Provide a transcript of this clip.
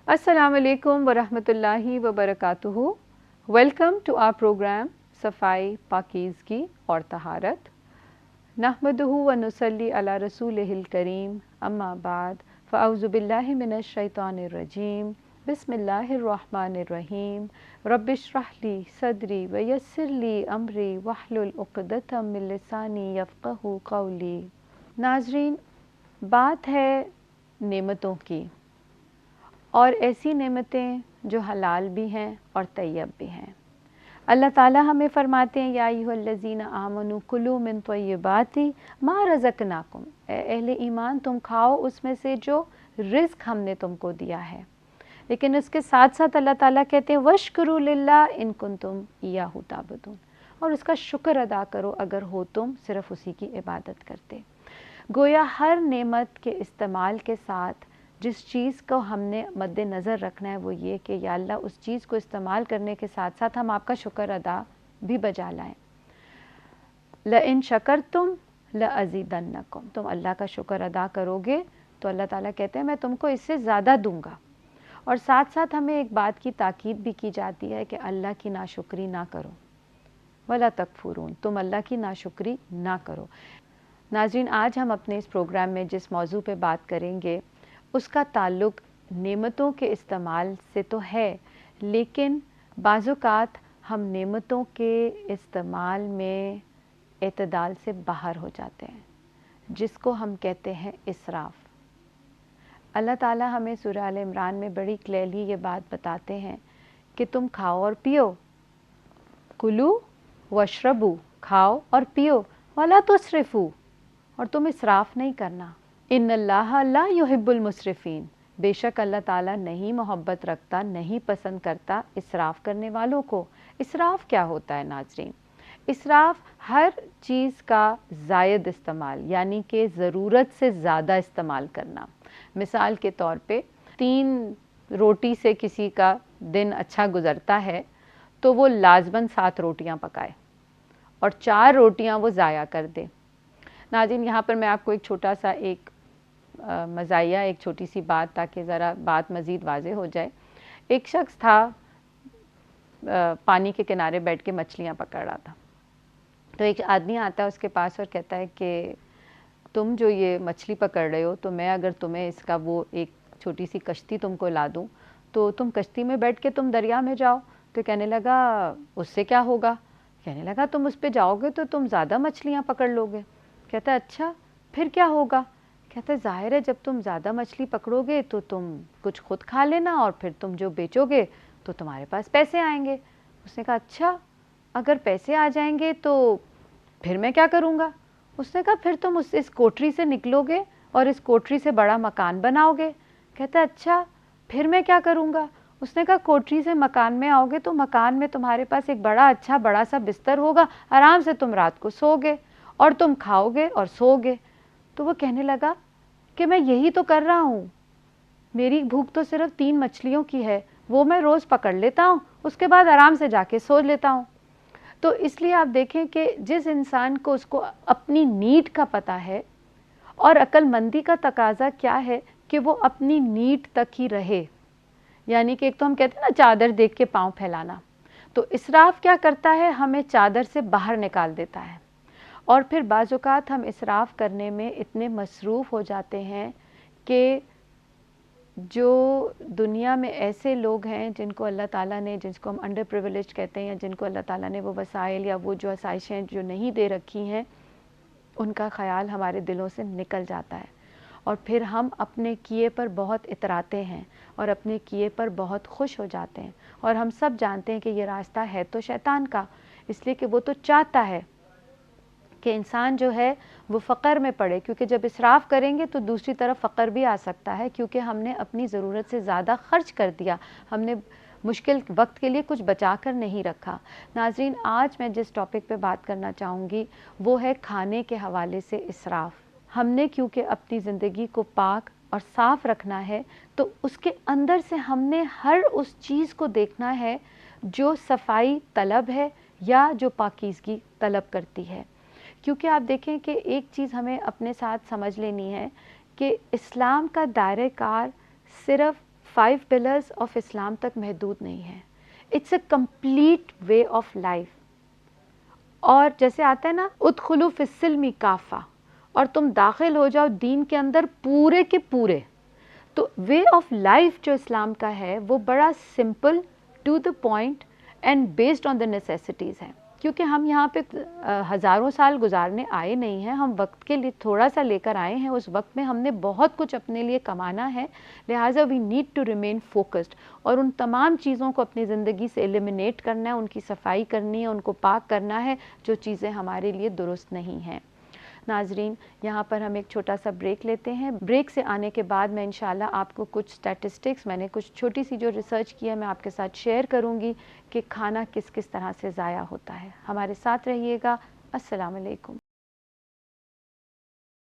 Assalamu alaikum wa rahmatullahi wa barakatuhu. Welcome to our program Safai Pakizgi aur Taharat. Nahmaduhu wa nusalli ala rasulihil kareem amma ba'd. Fa'auzu billahi minash shaitanir rajim. Bismillahir rahmanir rahim. Rabbi shrah li sadri wa yassir li amri wahlul uqdatam min lisani yafqahu qawli. नाज़रीन, बात है नेमतों की, और ऐसी नेमतें जो हलाल भी हैं और तैयब भी हैं। अल्लाह ताला हमें फरमाते हैं, या अय्युहल्लज़ीना आमनू कुलू मिन तय्यिबाति मा रज़क़नाकुम, अहले ईमान तुम खाओ उसमें से जो रिज़्क हमने तुमको दिया है। लेकिन उसके साथ साथ अल्लाह ताला कहते हैं वशकुरू लिल्लाह इन कुंतुम इय्याहु ताबुदून, और उसका शुक्र अदा करो अगर हो तुम सिर्फ़ उसी की इबादत करते। गोया हर नेमत के इस्तेमाल के साथ जिस चीज़ को हमने मद्देनज़र रखना है वो ये कि या अल्लाह उस चीज़ को इस्तेमाल करने के साथ साथ हम आपका शुक्र अदा भी बजा लाएं। लइन शकरतुम लअज़ीदन्नकुम, तुम अल्लाह का शुक्र अदा करोगे तो अल्लाह ताला कहते हैं मैं तुमको इससे ज़्यादा दूंगा। और साथ साथ हमें एक बात की ताकीद भी की जाती है कि अल्लाह की नाशुक्री ना करो, वला तकफुरून, तुम अल्लाह की नाशुक्री ना करो। नाज़रीन, आज हम अपने इस प्रोग्राम में जिस मौजू पे बात करेंगे उसका ताल्लुक़ नेमतों के इस्तेमाल से तो है, लेकिन बाज़ात हम नेमतों के इस्तेमाल में एतदाल से बाहर हो जाते हैं, जिसको हम कहते हैं इसराफ़। अल्लाह ताला हमें सूरह आल इमरान में बड़ी क्लियरली ये बात बताते हैं कि तुम खाओ और पियो, कुलू वशरबू, खाओ और पियो, वला तुसरिफ़ू, और तुम इसराफ़ नहीं करना। इन्नल्लाह ला युहिब्बुल मुसरिफ़ीन, बेशक अल्लाह ताला नहीं मोहब्बत रखता, नहीं पसंद करता इसराफ़ करने वालों को। इसराफ़ क्या होता है नाज़रीन? इसराफ़ हर चीज़ का ज़ायद इस्तेमाल, यानी कि ज़रूरत से ज़्यादा इस्तेमाल करना। मिसाल के तौर पे 3 रोटी से किसी का दिन अच्छा गुज़रता है तो वो लाज़मन 7 रोटियां पकाए और 4 रोटियां वो ज़ाया कर दे। नाज़रीन, यहाँ पर मैं आपको एक छोटा सा एक मज़ाहिया, एक छोटी सी बात, ताकि ज़रा बात मज़ीद वाज़ेह हो जाए। एक शख्स था, पानी के किनारे बैठ के मछलियाँ पकड़ रहा था। तो एक आदमी आता है उसके पास और कहता है कि तुम जो ये मछली पकड़ रहे हो, तो मैं अगर तुम्हें इसका वो एक छोटी सी कश्ती तुमको ला दूँ तो तुम कश्ती में बैठ के तुम दरिया में जाओ। तो कहने लगा उससे क्या होगा? कहने लगा तुम उस पर जाओगे तो तुम ज़्यादा मछलियाँ पकड़ लोगे। कहता है अच्छा, फिर क्या होगा? कहता है ज़ाहिर है जब तुम ज़्यादा मछली पकड़ोगे तो तुम कुछ खुद खा लेना और फिर तुम जो बेचोगे तो तुम्हारे पास पैसे आएंगे। उसने कहा अच्छा, अगर पैसे आ जाएंगे तो फिर मैं क्या करूँगा? उसने कहा फिर तुम इस कोठरी से निकलोगे और इस कोठरी से बड़ा मकान बनाओगे। कहता है अच्छा, फिर मैं क्या करूँगा? उसने कहा कोठरी से मकान में आओगे तो मकान में तुम्हारे पास एक बड़ा सा बिस्तर होगा, आराम से तुम रात को सोओगे और तुम खाओगे और सोओगे। तो वो कहने लगा कि मैं यही तो कर रहा हूँ, मेरी भूख तो सिर्फ 3 मछलियों की है, वो मैं रोज़ पकड़ लेता हूँ, उसके बाद आराम से जाके सो लेता हूँ। तो इसलिए आप देखें कि जिस इंसान को उसको अपनी नीड का पता है, और अक्लमंदी का तकाजा क्या है कि वो अपनी नीड तक ही रहे, यानी कि एक तो हम कहते हैं ना चादर देख के पाँव फैलाना, तो इसराफ़ क्या करता है, हमें चादर से बाहर निकाल देता है। और फिर बाज़ात हम इसराफ़ करने में इतने मसरूफ़ हो जाते हैं कि जो दुनिया में ऐसे लोग हैं जिनको अल्लाह ताला ने, जिसको हम अंडर प्रिविलेज कहते हैं, या जिनको अल्लाह ताला ने वो वसाइल या वो जो आसाइशें जो नहीं दे रखी हैं, उनका ख़याल हमारे दिलों से निकल जाता है और फिर हम अपने किए पर बहुत इतराते हैं और अपने किए पर बहुत खुश हो जाते हैं। और हम सब जानते हैं कि ये रास्ता है तो शैतान का, इसलिए कि वो तो चाहता है कि इंसान जो है वो फ़क़र में पड़े, क्योंकि जब इसराफ़ करेंगे तो दूसरी तरफ फ़क़र भी आ सकता है, क्योंकि हमने अपनी ज़रूरत से ज़्यादा ख़र्च कर दिया, हमने मुश्किल वक्त के लिए कुछ बचा कर नहीं रखा। नाज़रीन, आज मैं जिस टॉपिक पे बात करना चाहूँगी वो है खाने के हवाले से इसराफ़। हमने क्योंकि अपनी ज़िंदगी को पाक और साफ़ रखना है तो उसके अंदर से हमने हर उस चीज़ को देखना है जो सफाई तलब है या जो पाकीज़गी तलब करती है। क्योंकि आप देखें कि एक चीज़ हमें अपने साथ समझ लेनी है कि इस्लाम का दायरे कार सिर्फ़ 5 pillars of اسلام تک محدود نہیں ہے. It's a complete way of life. اور جیسے آتا ہے نا ادخلوا فی السلم کافہ, اور تم داخل ہو جاؤ دین کے اندر پورے کے پورے. تو وے آف لائف جو اسلام کا ہے وہ بڑا simple, to the point and based on the necessities ہے. کیونکہ ہم یہاں پہ ہزاروں سال گزارنے آئے نہیں ہیں, ہم وقت کے لیے تھوڑا سا لے کر آئے ہیں. اس وقت میں ہم نے بہت کچھ اپنے لیے کمانا ہے, لہٰذا we need to remain focused, اور ان تمام چیزوں کو اپنی زندگی سے ایلیمنیٹ کرنا ہے, ان کی صفائی کرنی ہے, ان کو پاک کرنا ہے جو چیزیں ہمارے لیے درست نہیں ہیں. ناظرین, یہاں پر ہم ایک چھوٹا سا بریک لیتے ہیں. بریک سے آنے کے بعد میں انشاءاللہ آپ کو کچھ اسٹیٹسٹکس, میں نے کچھ چھوٹی سی جو ریسرچ کی ہے میں آپ کے ساتھ شیئر کروں گی کہ کھانا کس کس طرح سے ضائع ہوتا ہے. ہمارے ساتھ رہیے گا. السلام علیکم.